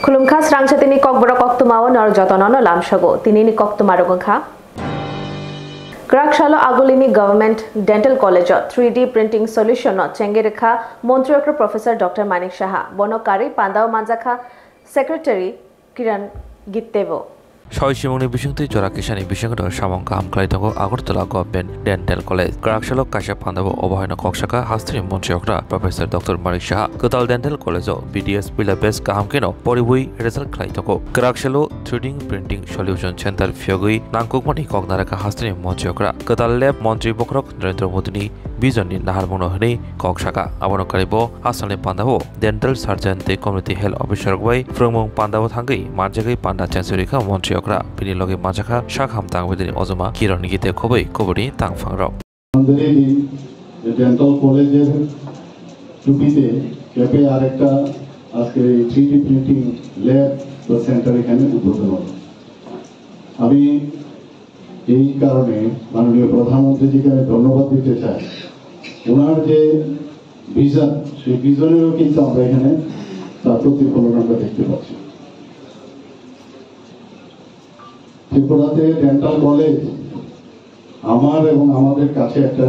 Khulumkha srangcha tini kokbora koktumao nor jotonono lamshago tinini koktumarugha Krakshalo Agulini Government Dental College 3D printing solution Chengerekha Montreal Professor Dr. Manik Shaha Bonokari Pandao Manjaka Secretary Kiran Gittevo Shawishimuni Bishunti Jorakishani Bishunga Shamangam Klaitoko Agurtala Government Dental College Krakshalo Kasha Pandavo Obahina Kokshaka Hastri Montreal Professor Dr. Manik Shaha Kutal Dental College BDS Pilabes Kahamkino Poribui Result Klaitoko Krakshalo 3D printing solution Center Fiogui Nankukmani Kognaraka Hastri Montreal Kutal Lab Montri Bokrok Narendra Modini Bizoni Naharmonohini Kokshaka Abonokaribo Hasani Pandavo Dental Surgeon the Community Health Officer Way from Pandavo Tangi Marjagi Panda Chansurika Montreal Pinilogi Majaka Shakham Tang within Ozuma Kiran Gite Kobe Kobori Tang Fangro. The dental college to be the Cafe Arecta as a 3D printing lab the center can do. Abi এই কারণে মাননীয় প্রধানমন্ত্রীজিকে আমি ধন্যবাদ দিতে চাই ওনার যে vision সেই ভিশনেরও কিন্তু আমরা এখানে তার প্রতিফলন আমরা দেখতে পাচ্ছি ত্রিপুরাতে ডেন্টাল কলেজ আমার এবং আমাদের কাছে একটা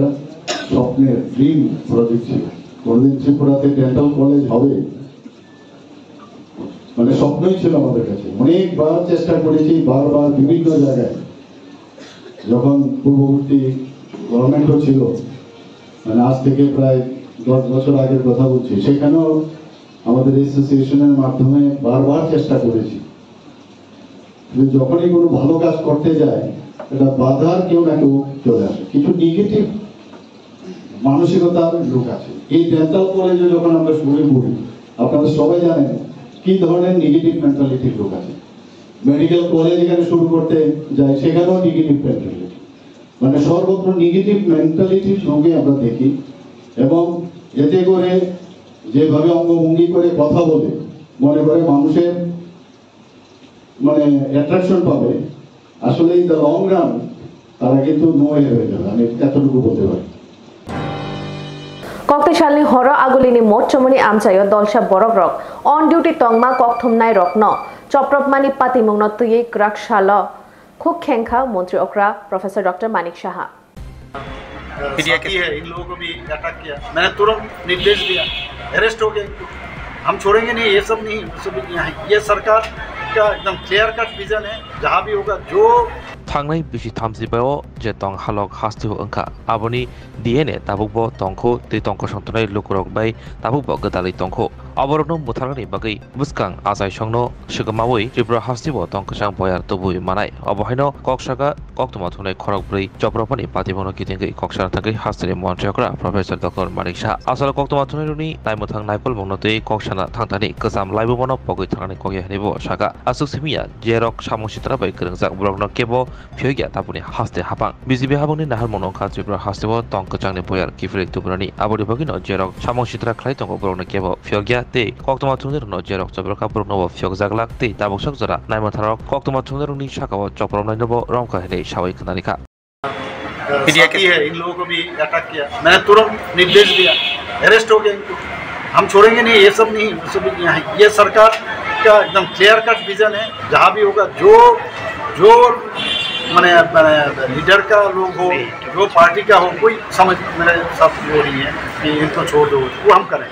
স্বপ্নের ড্রিম প্রজেক্ট ছিল কোনদিন ত্রিপুরাতে ডেন্টাল কলেজ হবে মানে স্বপ্নই ছিল আমাদের কাছে অনেকবার চেষ্টা করেছি বারবার বিভিন্ন জায়গায় যখন পূর্ববর্তী গভর্নমেন্টও ছিল মানে আজ থেকে প্রায় 10 বছর আগের কথা বলছি সেখানেও আমাদের অ্যাসোসিয়েশনের মাধ্যমে বারবার চেষ্টা করেছি যখনই কোনো ভালো কাজ করতে যায় এটা বাধার কেউ না কেউ চলে আসে কিছু নেগেটিভ মানসিকতার লোক আছে এই ডেন্টাল কলেজে যখন আমরা শুরু করি আপনারা সবাই জানেন কি ধরনের নেগেটিভ মেন্টালিটির লোক আছে মেডিকেল কলেজ এখানে শুরু করতে যায় সেখানেও নেগেটিভ মেন্টালিটি মানে সর্বত্র নেগেটিভ মেন্টালিটির সঙ্গে আমরা দেখি এবং এতে করে যেভাবে অঙ্গভঙ্গি করে কথা বলে মনে করে মানুষের মানে অ্যাট্রাকশন পাবে আসলে ইন দ্য লং রান তারা কিন্তু নোয়ে হয়ে যাবে আমি এতটুকু বলতে পারি Koktishalni horo agulini mot chomoni amchayo dolsha borok rok on duty tongma kokthumnai rokno choprapmani patimungno tuyi Krakshalo khuk khenkha Montri Okra Professor Dr. Manik Shaha है इन लोगों को भी अटैक किया मैंने तुरंत निर्देश दिया अरेस्ट हो गए हम छोड़ेंगे नहीं ये सब नहीं ये सरकार का एकदम क्लियर कट विजन है जहाँ भी होगा जो Tangnai bishi thamsibayo je tong halok hastu angka aboni DNA tabukbo tongko te tongko songtonai lukurok bai tabukbo gadali tongko aborno mutharani bagai buskang asai songno shigamawi tripura hastibo tongkasang boyar tobui manai obohaino kokshaka koktuma thunai khorok brei choprapani patimono kitingai kokshara thagai hastri Montreal Professor Dr. Manik Shaha asala koktuma thunai runi naimuthang naipol bongnotei kokshana thangtani kasam laibobono pogoi thangani koge hanibo shaka asuk simia jerok samusitra bai krengjak blogno kebo Fiogia Tapuni Haste Hapang. Busy Behabuni Nahal Monoka Tripura Hastebo, Tonkachang Boyar, Kifri Tubrani, Abodibogino, Jerok, Shamoshitra Clayton, Brona Kebo, Fiogia, Te, Koktoma Tuner, no Jerok, Tobraka, Bruno, Fiogzak, Te, Tabosakzara, Naimatarok, Koktoma Tuner, Shaka, Chopron, Nobo, Ronka, Shawi Kanarika. है इन लोगों को भी attack किया मैंने तुरंत निर्देश दिया arrest हो गए हम छोड़ेंगे नहीं ये सब नहीं ये सरकार का एकदम क्लियर कट विजन है जहाँ भी होगा जो मैंने लीडर का लोग हो जो पार्टी का हो कोई समझ मेरे साथ वो नहीं है कि इनको छोड़ दो वो हम करें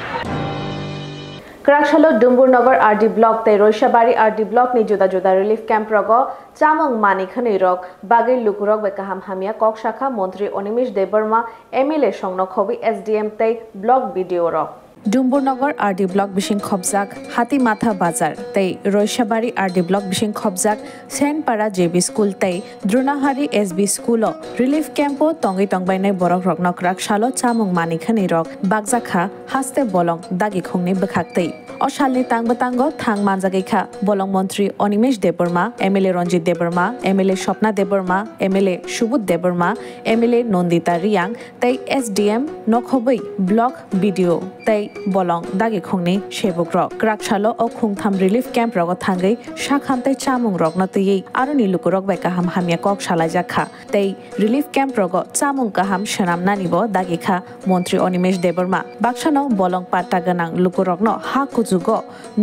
Krakshalo Dumburnagar RD Block te Roishabari RD Block ni juda juda relief camp rogo chamong manikhani rok bagai lukurok bekaham hamia kok shakha Montri Onimish Debarma MLA songno khobi SDM te block video rok Dumburnagar RD Block Bishing Khobjak Hatimatha Bazar tei Roishabari RD Block Bishing Khobjak Senpara JB School tei Drunahari SB School Relief Campo Tongi Tongbainai Borok Rokno Krakshalo Chamung Manikhani Rok Bagjakha Haste Bolong Dagi Khungni Bekhak Oshalni Tangbatango Thang Manjagekha Bolong Montri Onimish Debarma MLA Ronjit Debarma MLA Shopna Debarma MLA Shubut Debarma MLA Nondita Riang tei SDM Nokhobui Block Video tei bolong dagi khungni shebuk rok krakshalo o khungtham relief camp rok thangai shakhamtai chamung rok na tei aroni lukurok bai kaham hamya kok shalai jakha tei relief camp rok chamung kaham shanam nani bo dagi kha মন্ত্রী অনিমেষ দেববর্মা বাক্সানো বলং পাট্টা গানাং লুকুরকনো হা কুজুগো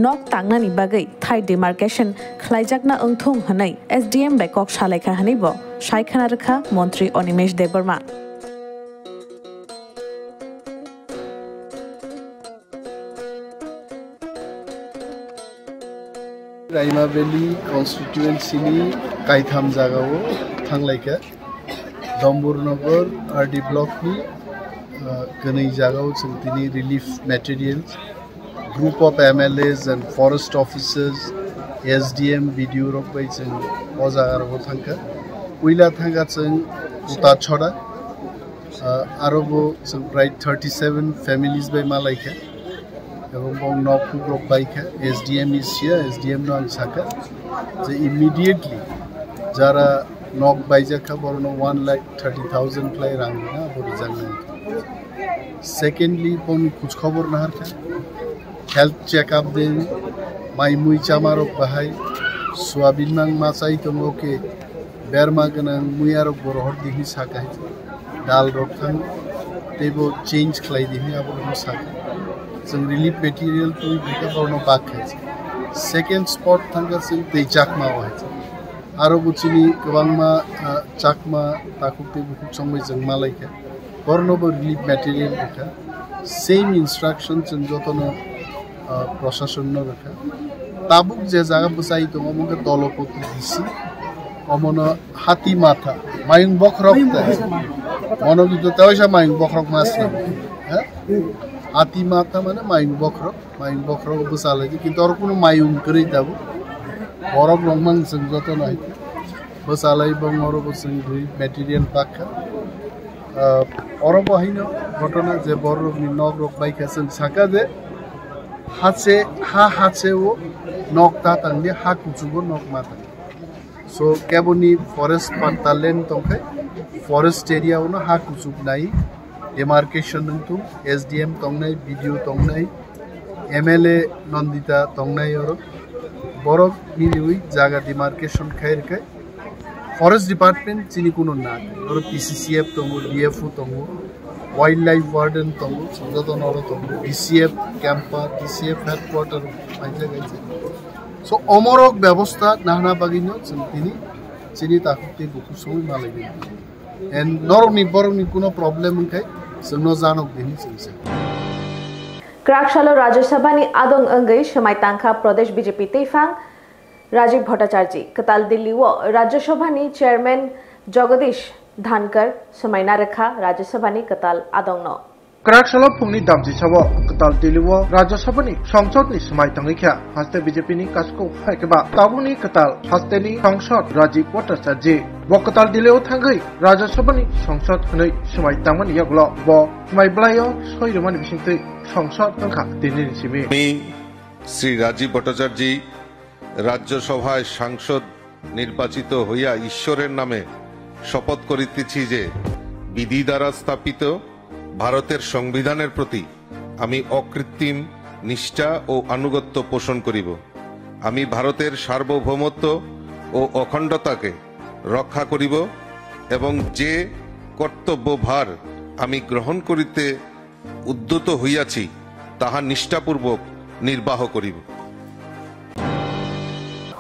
নক তাংনানি বাগৈ থাই demarcation খ্লাইজাকনা ওংথুং হनै SDM bai kok shalaikha hanibo সাইখানা রেখা মন্ত্রী অনিমেষ দেববর্মা राइमा भेली कन्स्टिट्युएन्सीनि काइथाम जागायाव थांलायखा दम्बुरनगर आरडी ब्लकनि गनै जागायाव जों दिनै relief materials group of MLAs and forest officers SDM BDO रक बाय जों अ जागायाव थांखा उइला थांगा जों उता छड़ा आरोबो जों प्राय 37 फैमिलीज बाय मालायखा এবং বং নকু গ্রুপ বাইকা এসডিএম ইজ হিয়ার এসডিএম নো আং সাকা যে ইমিডিয়েটলি যারা নক বাইজাকা বরনো 1,30,000 প্লাই রাংনা বড় জাননা সেকেন্ডলি বং কুছ খবর না হারকা হেলথ চেকআপ দেন মাইমুই চামারক বাহাই সোয়াবিন মাং মাছাই তমোকে বেরমা গনা মুয়ারক বড় হর দিহি সাকাই ডাল রকথাং তেবো চেঞ্জ খলাই দিহি আবরনো সাকা जों रिलिफ मेटेरियल तो बिका बरनो बाक है सेकेंड स्पॉट थांगा जों दै चाकमा है आरो बुचिनि गोबांमा चाकमा ताकुते बुकुक संमै जों मालायखा बरनोबो रिलिफ मेटेरियल बिका सेम इंस्ट्रक्शन जों जतनो प्रशासन न रखा ताबुक जे जागा बसाई दङ मगे दलपति दिसि अमनो हाती माथा मायं बखरक मनोगित तयसा मायं बखरक मास है आती माथा माने माइं बखरक बसालायदि किन्तु आरो कोनो माइं करै दाबो बरफ रंमां जों जत नाय बसालाय बं अरो बसं मेटेरियल पाखा अरो बहायनो घटना जे बरफनि नग रक बायका जों साका जे हासे ओ नकता तांनि हा कुचुबो नक माथा सो केबनि फरेस्ट पार्टालेन तंखाय फरेस्ट एरियावनो हा कुचुब नाय demarcation नंतु एसडीएम तंगनाय बीडीओ तंगनाय एमएलए नंदिता तंगनाय और बरफ मिलिउई जागा demarcation खायरखाय फरेस्ट डिपार्टमेंट चिनि कुनो ना और पीसीसीएफ तंगो डीएफओ तंगो वाइल्ड लाइफ वार्डन तंगो संजतन और तंगो डीसीएफ कैंपा डीसीएफ हेडक्वार्टर आइजा गाइजे सो अमरक व्यवस्था नाहना बागिनो चिनि चिनि ताकुते बुकु समै मालायनि एन्ड नरमनि बरमनि कुनो प्रॉब्लम खाय जोंनो जानक दिनि जोंसे क्राकशालो राज्यसभानि आदं अंगै समायतांखा प्रदेश बीजेपी तेफां राजीव भट्टाचार्य कताल दिल्ली व राज्यसभानि चेयरमैन जगदीश धानकर समायना रेखा राज्यसभानि कताल आदंनो क्राकशालो फुंनि दामजि साव कताल दिल्ली व राज्यसभानि संसदनि समायतांखा हास्ते बीजेपीनि कासको फायकेबा ताबुनि कताल हास्तेनि संसद राजीव भट्टाचार्य बकताल दिल्लीयाव थांगै राज्यसभानि संसद हनै समायतांमोन यागल ब समायब्लायो सयरमानि बिसिंथै संसद अंखा दिल्लीनि सिमि श्री राजीव भट्टाचार्य राज्यसभाয় সাংসদ নির্বাচিত হইয়া ঈশ্বরের নামে শপথ করিতেছি যে বিধি দ্বারা স্থাপিত ভারতের সংবিধানের প্রতি আমি অকৃত্রিম নিষ্ঠা ও আনুগত্য পোষণ করিব আমি ভারতের সার্বভৌমত্ব ও অখণ্ডতাকে রক্ষা করিব এবং যে কর্তব্যভার আমি গ্রহণ করিতে উদ্যত হইয়াছি তাহা নিষ্ঠাপূর্বক নির্বাহ করিব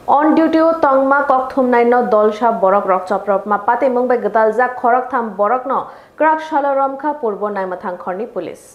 On duty o tongma kok thumnai no dolsha borok rok chaprop ma pate mungbai gdal jak khorok tham borok no Krakshalo romkha purbo naimathang khorni police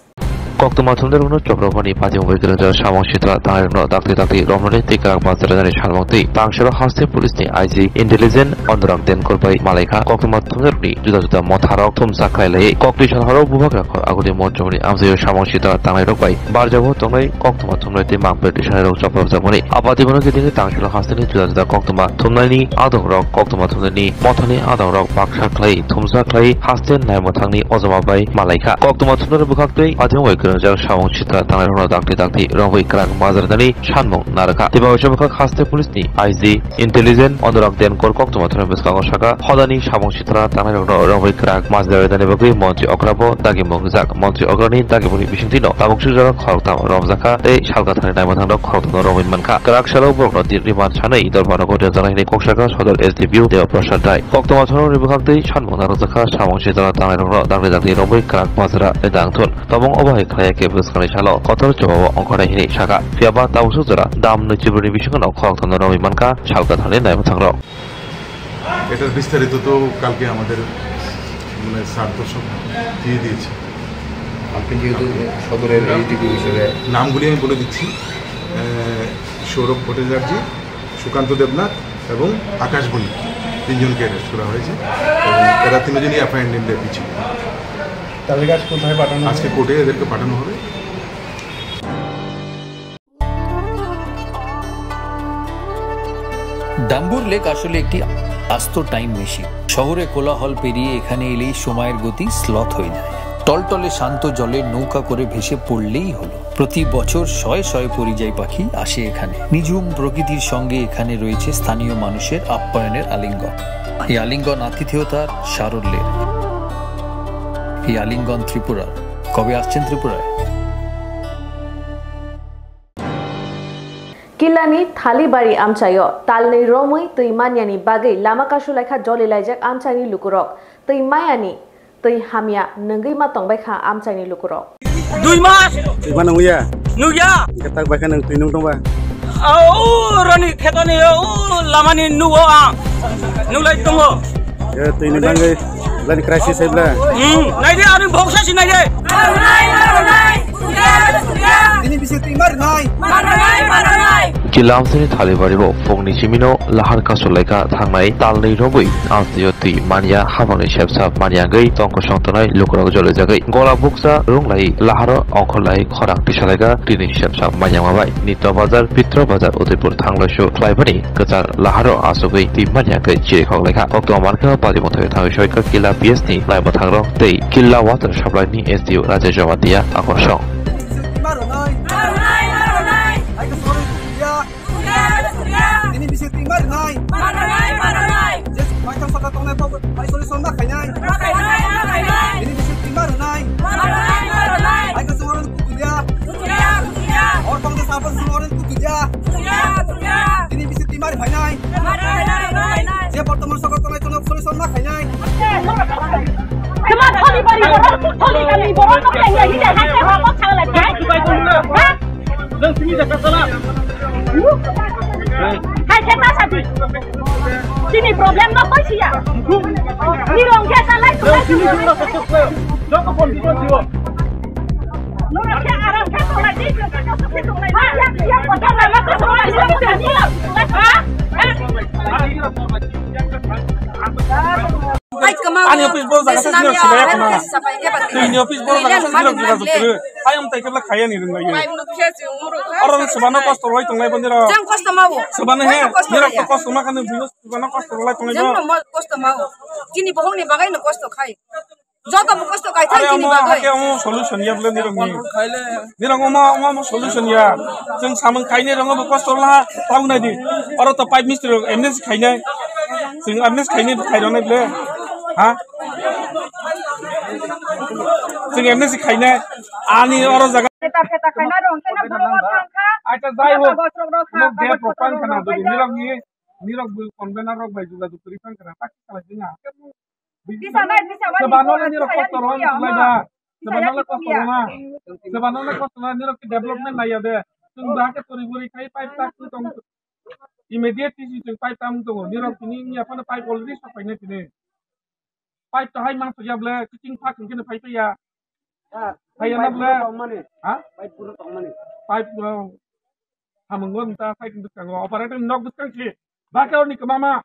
Koktuma thumder uno chokrofani pati mubigiraja samongshitra tangirno dakti romnone tikak bazarani shalmongti tangsharo haste police ni IG intelligent ondrang den korbai malaika koktuma thumderni juda motharok thumsa khailai kokti shalharo bubak rakhor agudi monjoni amsayo samongshitra tangirokbai barjabo tongai koktuma thumnai mangpe tisharok choprop jamoni abadi bono kidini tangsharo haste ni juda koktuma thumnai adongrok koktuma thumnai mothani adongrok baksa khlai thumsa khlai haste naimathangni ojama bai malaika koktuma thumder bukaktei adimoi Kirajak Shamong Chitra Tangai Rona Dakti Rongwei Krak Mazardani Shanmong Naraka Tiba Ojabaka Haste Police ni IG Intelligent Onorak Den Korkok Tomatona Beskango Shaka Hodani Shamong Chitra Tangai Rona Rongwei Krak Mazardani Bagui Montri Okrabo Dagi Mongzak Montri Ograni Dagi Buri Bishintino Tabuk Shujara Khortam Romzaka Te Shalka Thani Naimatang Dok Khortam Rongwei Manka Krak Shalo Borno Riman Chanai Idormano Godia Zanai Kokshaka Shodor SDBU Deo Prashad Dai Koktomatona Ribakti Shanmong Naraka Shamong Chitra Tangai Rona Dakti Rongwei Krak Mazara Edangton Tabong Obai Klayake Buskani Shalo Kotor Jobo Onkora Hini Shaka Fiaba Tabu Suzara Dam Nuchiburi Bishano Khortam Rongwei Manka Shalka Thani Naimatang Rok এটার বিস্তারিত তো কালকে আমাদের মানে sir তো সব দিয়ে দিয়েছে আপনি যেহেতু সদরের এইটিপি হিসেবে নামগুলি আমি বলে দিচ্ছি সৌরভ ভট্টাচার্য সুকান্ত দেবনাথ এবং আকাশ বণিক তিনজনকে অ্যারেস্ট করা হয়েছে এবং এরা তিনজনই অ্যাপয়েন্টেড ডেপুটি ছিল তাদের কাছে কোথায় পাঠানো আজকে কোর্টে এদেরকে পাঠানো হবে ডাম্বুর লেক আসলে একটি আস্ত টাইম মেশিন শহরে কোলাহল পেরিয়ে এখানে এলেই সময়ের গতি স্লথ হয়ে যায় টলটলে শান্ত জলে নৌকা করে ভেসে পড়লেই হলো প্রতি বছর শয়ে শয়ে পরিযায়ী পাখি আসে এখানে নিঝুম প্রকৃতির সঙ্গে এখানে রয়েছে স্থানীয় মানুষের আপ্যায়নের আলিঙ্গন এই আলিঙ্গন আতিথেয়তার সারল্যের এই আলিঙ্গন ত্রিপুরার কবে আসছেন ত্রিপুরায় Kilani Thalibari Amchayo, Talni Romui, Tui Manyani Bagay, Lama Kashulaka Jolly Lajak Amchani Lukurok, Tui Mayani, Tui Hamia, Nangima Tongbeka Amchani Lukurok. Duimas! Mana uya? Nuya! Katak bakan ng tinong tong ba? Rani Ketani, Lamani Nuwa, Nulay Tongo. Tinong bangay, lan crisis ay bla. Naide, anong boksa si Naide? Kilamsini Thalibaribo Fogni Chimino Lahar Kasulaika Thangnai Talni Robui Antioti Mania Hamani Shepsa Maniagai Tonko Shontonai Lukurok Jolijagai Gola Buksa Runglai Laharo Onkolai Khorak Tishalega Tini Shepsa Manyamabai Nito Bazar Pitro Bazar Udipur Thanglasho Klaibani Kazar Laharo Asugai Ti Maniagai Chirikholaika Okto Marka Padimotoy Thangshoika Kila PSni Laiba Thangro Tei Kila Water Supply ni SDU Raja Jawadia Akoshong Sini problem no koi sia. Ni rong ke salai tu. Joko pon di jiwa. No ke aram ke salai di. Ha ya ko salai ma ko salai di. Ha? Ani office bol jaga se sino sila ya kana. Ini office bol jaga se sino juga sutru. Ayam tai kebla khaya ni ringa ye. Orang sebana cost roi tonglai bandira. Jang cost mau. Sebana he. Nira ko cost ma kana bios sebana cost roi tonglai. Jang no cost mau. Kini bohong ni bagai no cost khai. Jota bu cost khai thai kini bagai. Ake mo solution ya bla nira ni. Nira mo solution ya. Jeng samang khai ni rong bo cost la tau na di. Aro to pipe mister MS khai na. Jeng MS khai ni khai ro na ble. Ha? Jeng MS khai na. Ani aro jaga Kita khai na rong kena bolo thangka. Aita jai ho. Mo de propan kana do nirok bu konvenar rok bai juga du prifan kana tak kala jinga. Bisa na Sebano na nirok cost ro na da. Sebano la cost ro na. Sebano la cost na nirok development na ya de. Tung ba ke tori buri khai pipe tak tu tong. Immediately si pipe tam tong nirok ini ni apa na pipe already stock pai na tine. Pipe to hai mang to ya ble kiting phak kene pipe ya. Hai na ble. Ha? Pipe puro tong mani. Pipe hamungon ta pipe nduk kang operator nok duk kang chi. Bakau ni kemama.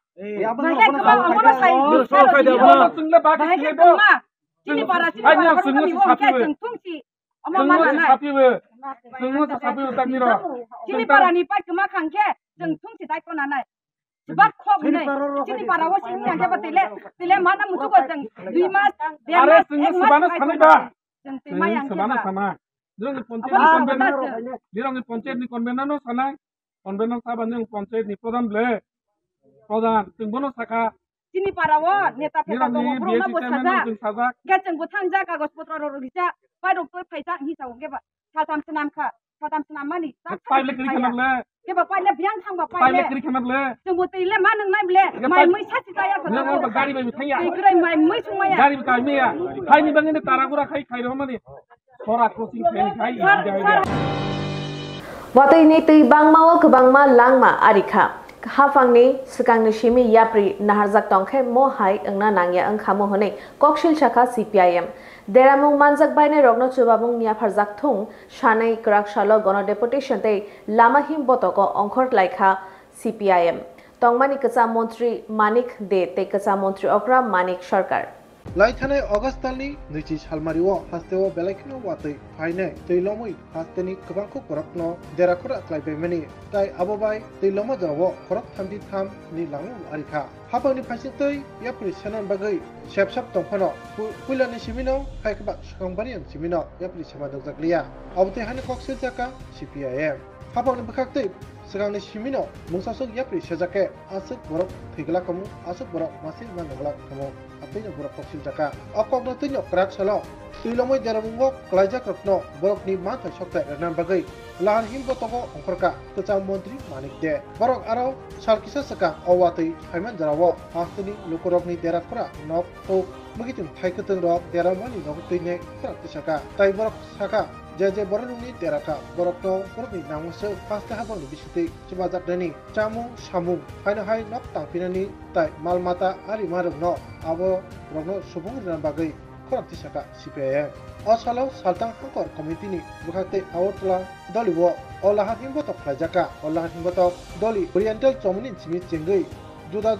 Sungla baki lebo. Sini para sini. Hanya sungguh sapi. Sungguh sapi tak niro. Sini para ni pai kema kangke. Jeng tung si dai kona nai. Sebab kok ni. Sini para wo sini yang ke tile mana muncul jeng 2 mas. Are sungguh sebana sama ba. Jeng tema yang sebana sama. Dirang Pontiac ni konvenan no sanai konvenan saban yang Pontiac ni prodan tunggu saka Sini parawo neta peta dong bro na bos saja gaceng butang ja kagos putra rorisa pai doktor paisa hisau ke ba satam senam mani pai le kri khanam le ke ba pai le biang thang ba pai le kri khanam le jengbu tei le manang nai ble mai mai sa ci kaya na ba gari bai thaya ikrai mai mai sumaya gari kai me ya kai ni bangin tara gura khai ro mani sora crossing khai Watai ni tei bangma kebangma langma arikha hafangni sekangni shimi yapri naharzak tongkhe mohai engna nangya engkhamo hone kokshil shakha CPIM deramung manjak baine rogno chubabung nia pharzak thung shanai krakshalo gono deputation tei lamahim botoko ongkhor laikha CPIM tongmani kacha montri Manik de tei kacha montri okra Manik Sarkar Laithane Augustani Nichi Salmario Hasteo Belekino Wati Fine Tailomui Hasteni Kabako Korokno Derakura Klaibemeni Tai Abobai Tailomo Jawo Korok Tamdi Tam Ni Langu Arika Habani Pasitoi Yapri Sanan Bagai Shepshap Tongpano Pulani Simino Haikaba Shkangbarian Simino Yapri Samadoklia Abte Hani Koksil Jaka CPIM Habani Bakakti Sekarang ni Simino Mungsasuk Yapri Shazake Asuk Borok Tigla Kamu Asuk Borok Masih Managla Kamu Apanya borok koksil jaka akok na tinyo krak salo tilomoy jaramungok klajak rokno borok ni mata sokta ranan bagai lahan him botoko ongkorka keca montri Manik de borok arau salkisa saka awati haiman jarawo hastini lukurok ni derak kora nok to begitu thai keteng rok deramani nok tine krak saka tai borok saka Jaja borok ni deraka borok no borok ni namuse pasta habang ni bisiti cebajak dani camu samu haina hai nok tangpinani tai malmata ari maruk no abo rokno subung dan bagai korap tisaka CPIM asalo saltang hangkor komiti ni bukhate awotla doliwo olahan himbotok plajaka olahan himbotok doli oriental chomunin chimi chengai juda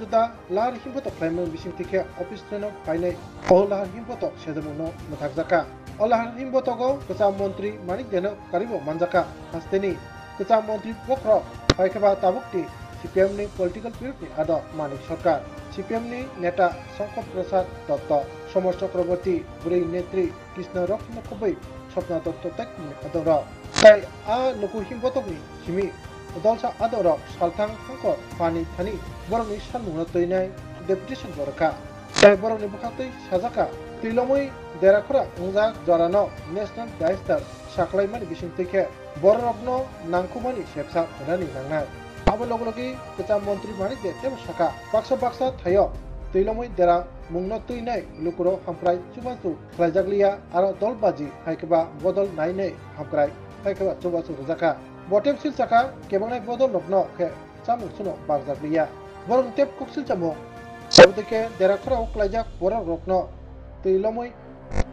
lahar himbotok klaiman bising tike office treno painai olahan himbotok sedamuno muthakjaka olahan himbotogo keca montri Manik deno karibo manjaka hasteni keca montri pokro haikaba tabukti CPIM ni political period ni ada Manik Sarkar CPIM ni neta Songkop Prasad Dotto Somar Chakraborty Burei Netri Krishna Rokno Kobai Swapna Dotto tek ni adora tai a nuku himbotok ni simi dalsa adora saltang hangkor pani thani borok ni sanmungna toinai deputation boraka tai borok ni bukhate sajaka tilomoi derakura ungja jorano national disaster saklaimani bising tike borokno nangkumani sepsa nani nangnai abo logi keca montri Manik de tebo saka baksa thayo tilomoi dera mungno tuinai lukuro hamprai chubasu klajaglia aro dolbaji haikaba bodol nainai hamprai haikaba chubasu rojaka botem sil saka kebangnai bodol nokno ke chamung suno barjaglia borong tep koksil chamo sabdike dera khara klajak borok rokno tilomoi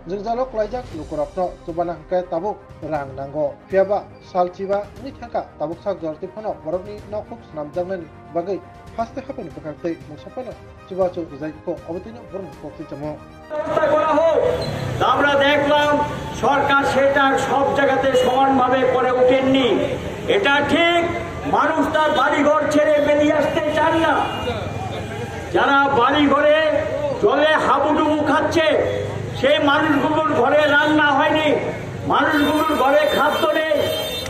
Jengzalo klajak lukurokno chubana hangke tabuk rang nango piaba salchiba ni thaka tabuk sak jorti phano borokni nokhuk snamjangnani bagai haste hapeni pakakte musapana chubachu rezaiko obotino borok koksil chamo ব্যবস্থা করা হোক আমরা দেখলাম সরকার সেটা সব জায়গাতে সমানভাবে করে ওঠেননি এটা ঠিক মানুষ তার বাড়িঘর ছেড়ে বেরিয়ে আসতে চান না যারা বাড়িঘরে জলে হাবুডুবু খাচ্ছে সেই মানুষগুলোর ঘরে রান্না হয়নি মানুষগুলোর ঘরে খাদ্য নেই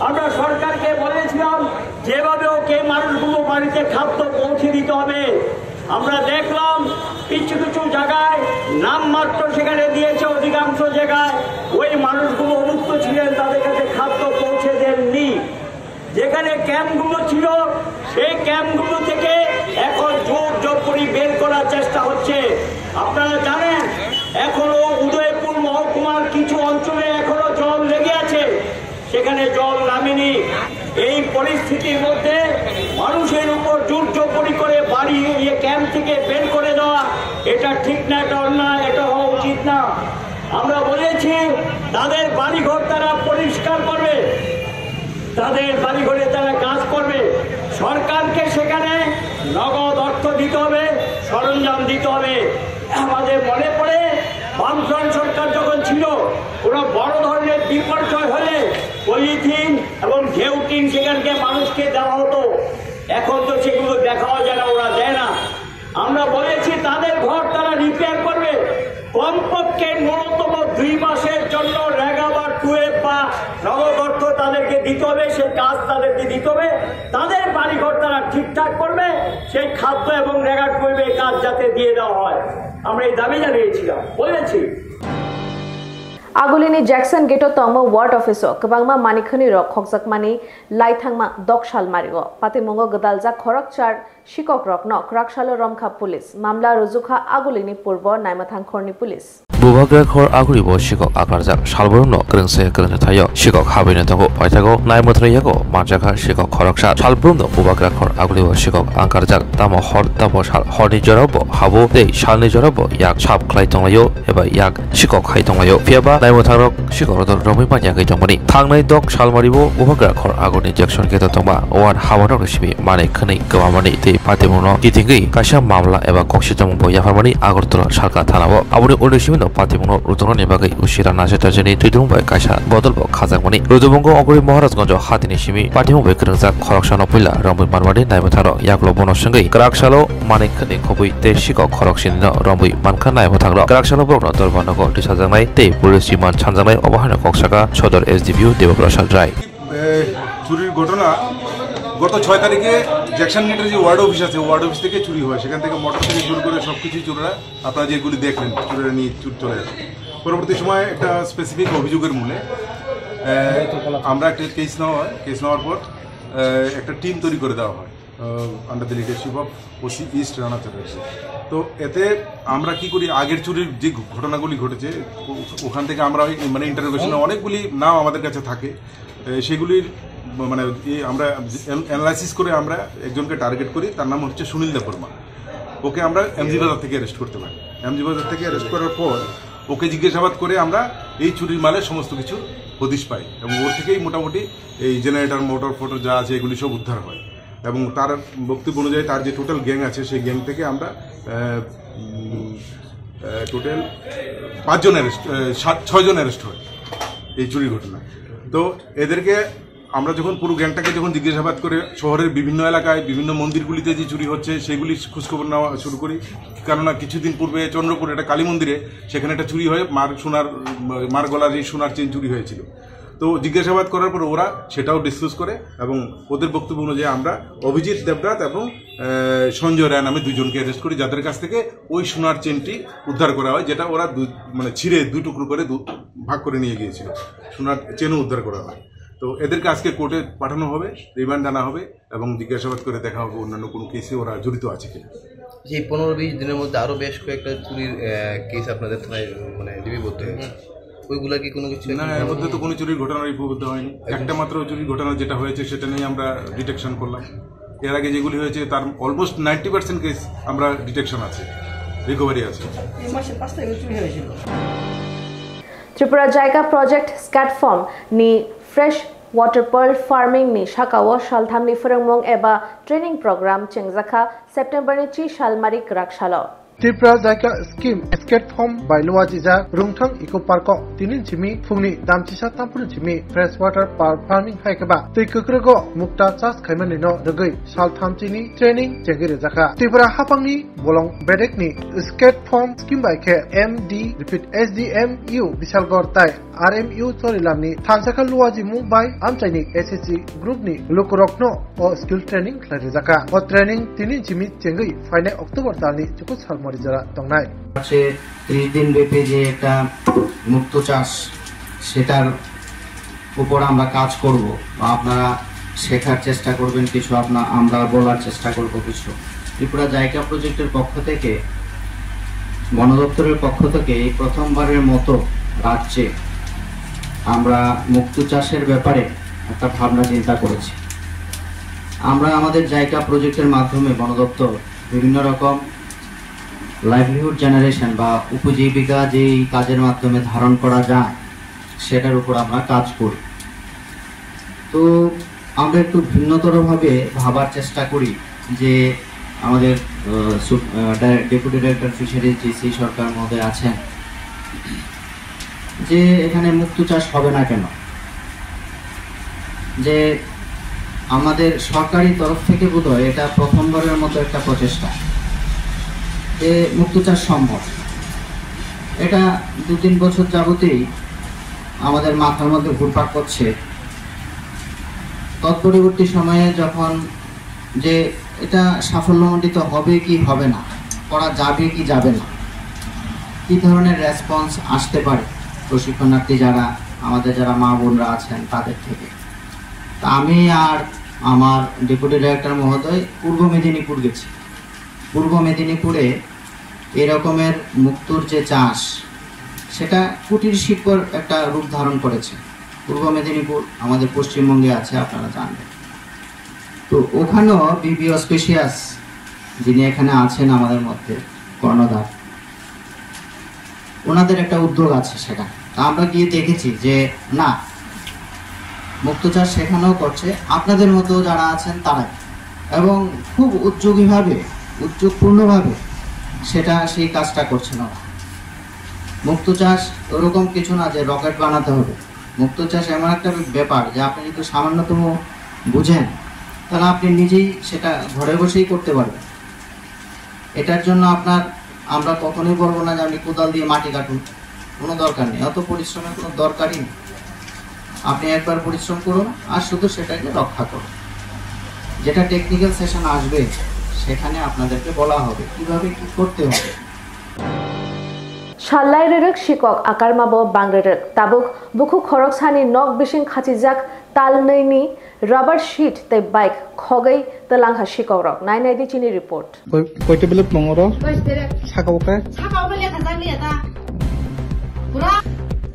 আমরা সরকারকে বলেছিলাম যেভাবে ওকে মানুষগুলো বাড়িতে খাদ্য পৌঁছে দিতে হবে আমরা দেখলাম কিছু জায়গায় নামমাত্র সেখানে দিয়েছে অধিকাংশ জায়গায় ওই মানুষগুলো অভুক্ত ছিলেন তাদের কাছে খাদ্য পৌঁছে দেননি যেখানে ক্যাম্পগুলো ছিল সেই ক্যাম্পগুলো থেকে এখন জোর করে বের করার চেষ্টা হচ্ছে আপনারা জানেন এখনো উদয়পুর মহকুমার কিছু অঞ্চলে এখনো জল লেগে আছে সেখানে জল নামেনি এই পরিস্থিতির মধ্যে মানুষের উপর জোরজবরি করে বাড়ি ক্যাম্প থেকে বের করে দেওয়া এটা ঠিক না এটা অন্যায় এটা হওয়া উচিত না আমরা বলেছি তাদের বাড়িঘর তারা পরিষ্কার করবে তাদের বাড়িঘরে তারা কাজ করবে সরকারকে সেখানে নগদ অর্থ দিতে হবে সরঞ্জাম দিতে হবে আমাদের মনে পড়ে বামফ্রন্ট সরকার যখন ছিল কোনো বড় ধরনের বিপর্যয় হলে পলিথিন এবং ঘেউটিন সেখানকে মানুষকে দেওয়া হতো এখন তো সেগুলো দেখাও যায় না ওরা দেয় না আমরা বলেছি তাদের ঘর তারা রিপেয়ার করবে কমপক্ষে ন্যূনতম 2 মাসের জন্য রেগা বা টুয়েব বা তাদেরকে দিতে হবে, সেই কাজ তাদেরকে দিতে হবে, তাদের বাড়িঘর তারা ঠিকঠাক করবে, সেই খাদ্য এবং রেগাট করবে, কাজ যাতে দিয়ে দেওয়া হয়। আমরা এই দাবি জানিয়েছিলাম, বলেছি। Agulini Jackson Geto Tongmo Ward Officer Kabangma Manikhani Rok Khokjakmani Laithangma Dokshal Marigo Patimongo Gadalja Khorakchar Shikok Rok no Krakshalo Romkha Police Mamla Ruzukha Agulini Purbo Naimathang Khorni Police Bubagra khor aguri bo shikok akarjak salborno krengse krengse thayo shikok habine tago paitago naimathrayago manjaka shikok khoroksa salborno bubagra khor aguri bo shikok ankarjak tamo hor tamo sal horni jorabo habo dei salni jorabo yak chap khlai tonglayo eba yak shikok khai tonglayo fiaba naimatharok shikok rodor romi panya kai tongmani thangnai dok salmaribo bubagra khor aguni jackson geto tongba wan habano resibi mane khani gawamani tei patimono kitingi kasha mamla eba koksitong bo yafarmani agortola sarka thanabo abuni odesimi Patimuno Rudoni Bagai Ushira Najatajani Tudum by Kasha Bodolbo Kazakmani Rudubongo Oguri Maharajgonjo Hatini Shimi Patimu Bekrza Korokshano Pila Rombi Marmadi Naimataro Yaklo Bono Shangai Krakshalo Manik Kobui Te Shiko Korokshin Rombi Manka Naimatagro Krakshalo Bono Dorbanogo Disazanai Te Purisiman Chanzanai Obahana Koksaka Shodor SDBU Devaprasha Dry চুরির ঘটনা গত 6 তারিখে Jackson গেটের যে word office আছে word office থেকে চুরি হয় সেখান থেকে মোটর থেকে শুরু করে সবকিছু চোররা আপনারা যেগুলি দেখলেন চোরেরা নিয়ে চলে আসে পরবর্তী সময় একটা স্পেসিফিক অভিযোগের মূলে আমরা একটা কেস নেওয়ার পর একটা টিম তৈরি করে দেওয়া হয় under the leadership of OC east Rana Chatterjee তো এতে আমরা কি করি আগের চুরির যে ঘটনাগুলি ঘটেছে ওখান থেকে আমরা মানে ইন্টারোগেশনে অনেকগুলি নাম আমাদের কাছে থাকে সেগুলির মানে আমরা অ্যানালাইসিস করে আমরা একজনকে টার্গেট করি তার নাম হচ্ছে সুনীল দেববর্মা ওকে আমরা এমজি বাজার থেকে অ্যারেস্ট করতে পারি এমজি বাজার থেকে অ্যারেস্ট করার পর ওকে জিজ্ঞাসাবাদ করে আমরা এই চুরির মালের সমস্ত কিছু হদিশ পাই এবং ওর থেকেই মোটামুটি এই জেনারেটর মোটর ফোটর যা আছে এগুলি সব উদ্ধার হয় এবং তার বক্তব্য অনুযায়ী তার যে টোটাল গ্যাং আছে সেই গ্যাং থেকে আমরা টোটাল 5 জন অ্যারেস্ট 6 জন অ্যারেস্ট হয় এই চুরির ঘটনায় তো এদেরকে আমরা যখন পুরো গ্যাংটাকে যখন জিজ্ঞাসাবাদ করে শহরের বিভিন্ন এলাকায় বিভিন্ন মন্দিরগুলিতে যে চুরি হচ্ছে সেগুলি খোঁজখবর নেওয়া শুরু করি কেননা কিছুদিন পূর্বে চন্দ্রপুর একটা কালী মন্দিরে সেখানে একটা চুরি হয়ে মার গলার এই সোনার চেন চুরি হয়েছিল তো জিজ্ঞাসাবাদ করার পর ওরা সেটাও ডিসক্লোজ করে এবং ওদের বক্তব্য অনুযায়ী আমরা অভিজিৎ দেবনাথ এবং সঞ্জয় রায় নামে দুজনকে অ্যারেস্ট করি যাদের কাছ থেকে ওই সোনার চেনটি উদ্ধার করা হয় যেটা ওরা মানে ছিঁড়ে 2 টুকরো করে ভাগ করে নিয়ে গিয়েছিল সোনার চেনও উদ্ধার করা হয় তো এদেরকে আজকে কোর্টে পাঠানো হবে রিমান্ড আনা হবে এবং জিজ্ঞাসাবাদ করে দেখা হবে অন্যান্য কোনো কেসে ওরা জড়িত আছে কিনা যে 15-20 দিনের মধ্যে আরো বেশ কয়েকটা চুরির কেস আপনাদের থানায় মানে লিপিবদ্ধ হয়েছে ওইগুলা কি কোনো কিছু না এর মধ্যে তো কোনো চুরির ঘটনা লিপিবদ্ধ হয়নি একটা মাত্র চুরির ঘটনা যেটা হয়েছে সেটা নিয়ে আমরা ডিটেকশন করলাম এর আগে যেগুলি হয়েছে তার অলমোস্ট 90% কেস আমরা ডিটেকশন আছে রিকভারি আছে এই মাসে 5 তারিখে চুরি হয়েছিল Tripura Jaiga Project Scatform ni Fresh Water Pearl Farming ni Shakawa Shaltham ni Ferengmong eba training program Chengjaka September ni 3 Shalmari Krakshalo Tripura Jaiga Scheme Scatform by Luajija Rungthang Eco Park Tinin Chimi Fungni Damchisa Tampun Chimi Fresh Water Pearl Farming Haikaba Tikukrego Mukta Chas Khaimani no Rugui Shaltham Chini Training Jagire Jaka Tripura Hapangni Bolong Bedekni Scatform Scheme by K MD repeat SDMU Bishalgor Tai RMU Chorilamni Thansaka Luaji Mumbai Amchaini SSC Group ni Lukurokno o Skill Training Khlari Jaka o Training Tinin Chimi Chengui Final October Tani Chukut Salmari Jara Tongnai আছে 30 দিন ব্যাপী যে একটা মুক্ত চাষ সেটার উপর আমরা কাজ করব বা আপনারা শেখার চেষ্টা করবেন কিছু আমরা বলার চেষ্টা করব কিছু ত্রিপুরা জায়গা প্রজেক্টের পক্ষ থেকে বন দপ্তরের পক্ষ থেকে এই প্রথমবারের মতো রাজ্যে আমরা মুক্ত চাষের ব্যাপারে একটা ভাবনা চিন্তা করেছি আমরা আমাদের জায়গা প্রজেক্টের মাধ্যমে বন দপ্তর বিভিন্ন রকম লাইভলিহুড জেনারেশন বা উপজীবিকা যেই কাজের মাধ্যমে ধারণ করা যায় সেটার উপর আমরা কাজ করি তো আমরা একটু ভিন্নতরভাবে ভাবার চেষ্টা করি যে আমাদের ডেপুটি ডাইরেক্টর ফিশারিজ জিসি সরকার মহোদয় আছেন যে এখানে মুক্ত চাষ হবে না কেন যে আমাদের সরকারি তরফ থেকে বোধহয় এটা প্রথমবারের মতো একটা প্রচেষ্টা যে মুক্ত চাষ সম্ভব এটা 2-3 বছর যাবতেই আমাদের মাথার মধ্যে ঘুরপাক করছে তৎপরবর্তী সময়ে যখন যে এটা সাফল্যমণ্ডিত হবে কি হবে না, করা যাবে কি যাবে না, কি ধরনের রেসপন্স আসতে পারে প্রশিক্ষণার্থী যারা আমাদের যারা মা বোনরা আছেন তাদের থেকে। তা আমি আর আমার ডেপুটি ডাইরেক্টর মহোদয় পূর্ব মেদিনীপুর গেছি। পূর্ব মেদিনীপুরে এরকমের মুক্তোর যে চাষ সেটা কুটির শিল্পর একটা রূপ ধারণ করেছে। পূর্ব মেদিনীপুর আমাদের পশ্চিমবঙ্গে আছে, আপনারা জানবেন। তো ওখানেও বিবিও স্পেশিয়াস যিনি এখানে আছেন আমাদের মধ্যে কর্ণধার, ওনাদের একটা উদ্যোগ আছে সেটা। আমরা গিয়ে দেখেছি যে না, মুক্তো চাষ সেখানেও করছে আপনাদের মতো যারা আছেন তারাই, এবং খুব উদ্যোগপূর্ণভাবে সেটা সেই কাজটা করছেন ওরা। মুক্তো চাষ ওরকম কিছু না যে রকেট বানাতে হবে। মুক্তো চাষ এমন একটা ব্যাপার যে আপনি যদি সামান্যতম বুঝেন তাহলে আপনি নিজেই সেটা ঘরে বসেই করতে পারবেন। এটার জন্য আমরা কখনোই বলবো না যে আপনি কোদাল দিয়ে মাটি কাটুন, কোনো দরকার নেই, অত পরিশ্রমের কোনো দরকারই নেই। আপনি একবার পরিশ্রম করুন আর শুধু সেটাকে রক্ষা করুন। যেটা টেকনিক্যাল সেশন আসবে সেখানে আপনাদেরকে বলা হবে কিভাবে কি করতে হবে। Shalai Shikok Akarmabo Bangre Tabuk Buku Koroksani Nok Bishing Khatijak Talnini Rubber Sheet the Bike Kogai the Langha Shikorok 990 Chini report. Portable Mongoro Sakaoka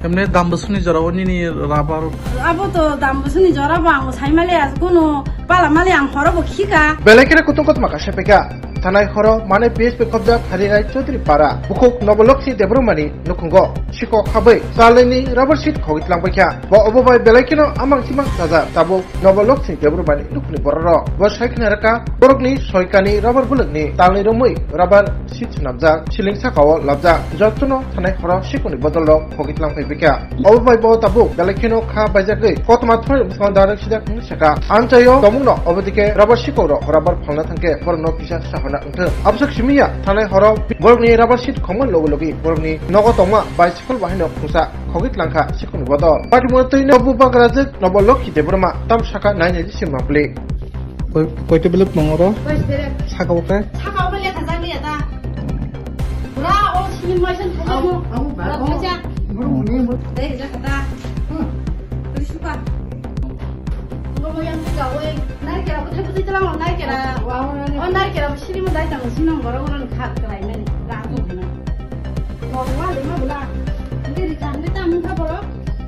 এমনি দাম বসুনি জরাবনি নি রাবার আবো তো দাম বসুনি জরাবা ও সাইমালে আজ কোনো পালামালে আম হরব খিকা বেলেকেরে কুতুকত মাকাশে পেকা থানায় হর মানে পিএস পে কবজা খারিরাই চৌধুরী পাড়া বুকুক নবলক্ষী দেবরমানি নুকুঙ্গ শিকো খাबै সালেনি রাবার শিট খগিতলাং পাইকা ব অববাই বেলেকেনো আমাং সিমাং তাজা তাবো নবলক্ষী দেবরমানি নুকুনি বরর ব সাইখনা রাকা বরকনি সয়কানি রাবার বুলকনি তালনি রমৈ রাবার শিট নামজা সিলিং সাকাও লাবজা যতনো থানায় হর শিকুনি বদল খগিতলাং পাইকা অববাই ব তাবো বেলেকেনো খা বাইজাগৈ কতমা থর সন্দারক সিদা সাকা আনচাयो তমুনো অবদিকে রাবার শিকোর রাবার ফাংনা থাঙ্কে বরনো পিসা সাহনা Absak Shimia, Tane Horo, Borgni Rubber Sheet Common Logi, Borgni, Nogotoma, Bicycle Wahino Kusa, Hogit Lanka, Shikun Wado, Patimoto Nobu Bagrazet, Noboloki, Debroma, Tam Shaka 9 Shima Play. Portable Mongoro Sakaoka Sakawale Kazaniata Ra or Shimation yang gawe naik kira betul betul itu lah naik kira naik kira sini mau naik tanggung sini orang kat kelai mana ragu mana orang lima bulan nanti di sana kita minta boro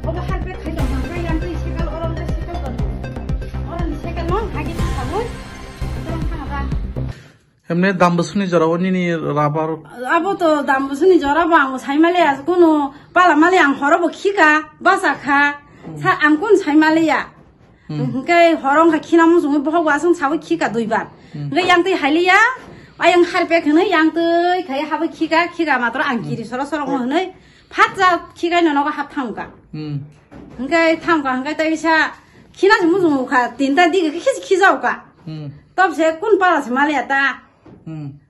apa harga kai dong harga yang tu sekal orang tu sekal kan orang di sekal non harga tu sabun orang apa এমনি দাম বসুনি জরাবনি নি rubber আবো তো দাম বসুনি জরাবা আম সাইমালে আজ কোনো পালামালে আম হরব খিকা বাসাখা সা আম কোন সাইমালেয়া Ngay horong hakinam sungai bohong wasung sawi kika duiban. Ngay yang tu halia, ayang harpe kene yang tu kayak hawi kika matra angkiri sorong mana, patza kika nono ka hap tangga. Ngay tangga ngay tu bisa kina semua sungai ka tinta diga kisau ka. Tapi saya kun pala semalia ta.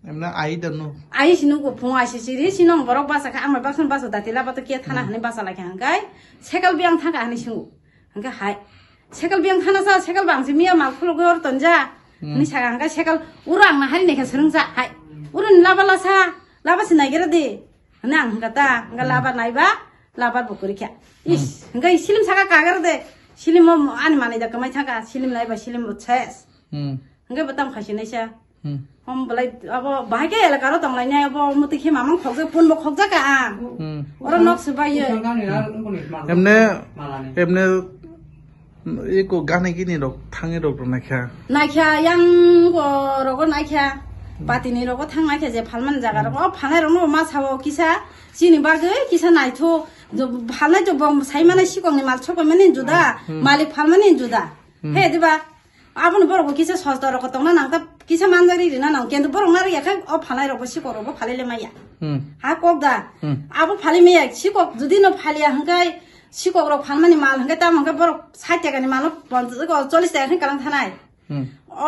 Emna ayi danu. Ayi sinu ko punga sisi sinu borok basa ka amal basun basu datila batu kia tanah hani basa lagi ngay. Sekal biang tangga hani sinu. Ngay hai. Sekal biang tanah sa sekal bang si mia mal kulu gor tonja ni sagang ka sekal urang na hari nek serung sa hai urun laba si nagira de nang kata ngal laba naiba laba bukuri kya is ngai silim saga kagar de silim ani mane da kamai thaga silim naiba silim utses ngai batam khasi nai sa hom balai abo bahage ela karo tong lai nyai abo muti khi mamang khogje pun bo khogja ka ora nok subai emne Eko gane gini rok tangi rok naikya yang rogo naikya patini rogo tang naikya je palman jaga rogo panai rogo mas hawo kisa sini bagai kisa naito palai jo bom saimana sikong ni mal choko meni juda malik palmani juda he diba abun borogo kisa sosda rogo tongna nangka kisa manjari rina nang kendu borong nari ya kan o palai rogo sikong rogo palile maya ha kokda abu pali meya sikok judi no palia hangkai Sikok palmani mal hangga tam hangga borok saja kan malu bontu ko 40 টাকা kalang thanai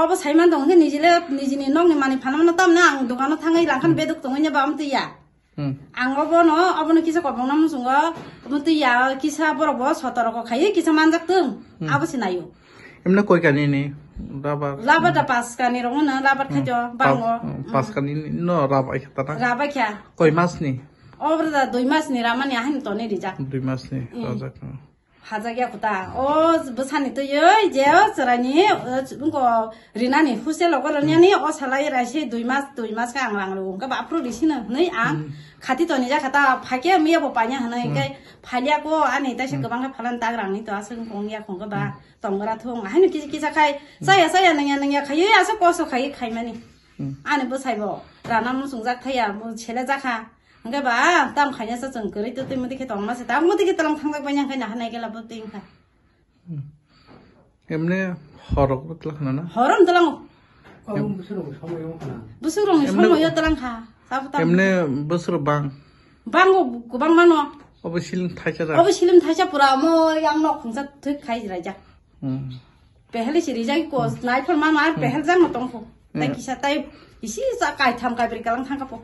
obo saiman dong nijini nong ni mani palman tam na ang dogano thangai langkan beduk tongnya bam tu ya ang obo no kisa ko bong nam sungo obo tu ya kisa borok bo 17 ko khai kisa manjak tung abo sinayo এমনি কই কানি নি rubber Labat pas kani rongo na labat khajo bango. pas kaনি no rabai khata na Rabai kya? কই মাছ নি Oh berda 2 mas ni ramani ahin to ni rija. 2 মাছ নি রাজা Haja kya kuta. Oh besani to yoi jeo serani bungko rina ni husel lokor ni ni oh salai rasi 2 mas ka anglang lu ka ba pro di sini nei ang khati to ni ja khata phake miya bo panya hanai kai phalia ko ani ta se gabang ka phalan tag rang ni to asung kong ya kong ka ba tongra thong ahin ki sa khai saya nanya khai ya sa ko so khai mani ani bo sai bo rana mu sung jak thaya mu chele ja kha Enggak ba, tam khanya sa chung kuri tu mudi ke tong mas ta mudi ke talang thang banyak khanya hanai ke labu ting kha. এমনি হরক বতলা খানা না Horon talang. Busurong somo yo talang kha. Sabu tam. এমনি বছর বাং Bango ku bang mano. অবশ্যই থাইছা যা Obisilim thaja pura mo yang nok khungsa thik khai raja. Pehli si rija ko nai phor ma mar pehel jang no tong pho. Tai kisa tai isi sa kai tham kai beri kalang thang ka po.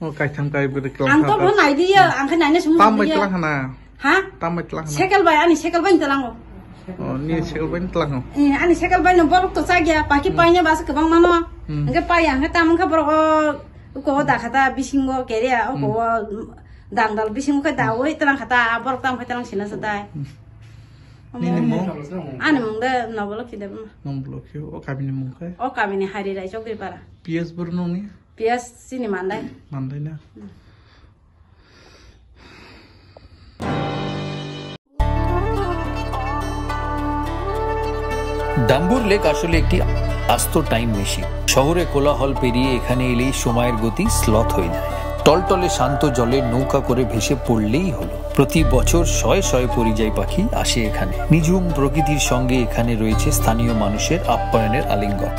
โอ้ไก่ทำไก่บริกร Ang to pho nai dia ang khai nai na sumu. ตามไม่ตลังขนาด Ha? ตามไม่ตลังขนาด Sekal bai ani sekal bai talang ko. อ๋อนี่เชลเป็นตลังเหรอ Ani sekal bai no borok to sagya paki pai nya bas ke bang mano. Angke pai ang ta mangka borok ko da khata bisingo keria ko dangdal bisingo ka da oi talang khata borok tam talang sina sadai. นี่นี่มง Ani mong da no bolok ki da. นมบล็อกอยู่โอ้กาบินมงแค่ O kami ni hari rai chok para. PS บรนนี่ Pias sini mandai. มันได้นะ ডাম্বুর lake আসলে একটি আস্ত time machine শহরে কোলাহল পেরিয়ে এখানে এলেই সময়ের গতি স্লথ হয়ে যায় টলটলে শান্ত জলে নৌকা করে ভেসে পড়লেই হলো প্রতি বছর শয়ে শয়ে পরিযায়ী পাখি আসে এখানে নিঝুম প্রকৃতির সঙ্গে এখানে রয়েছে স্থানীয় মানুষের আপ্যায়নের আলিঙ্গন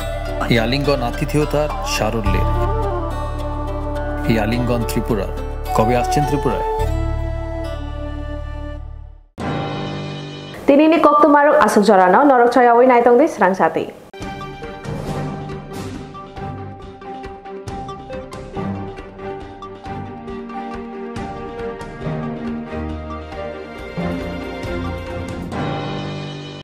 এই আলিঙ্গন আতিথেয়তার সারল্যের এই আলিঙ্গন ত্রিপুরার কবে আসছেন ত্রিপুরায় Tinini kok tumarok asuk jorano norok chaya oi naitong di serang sati.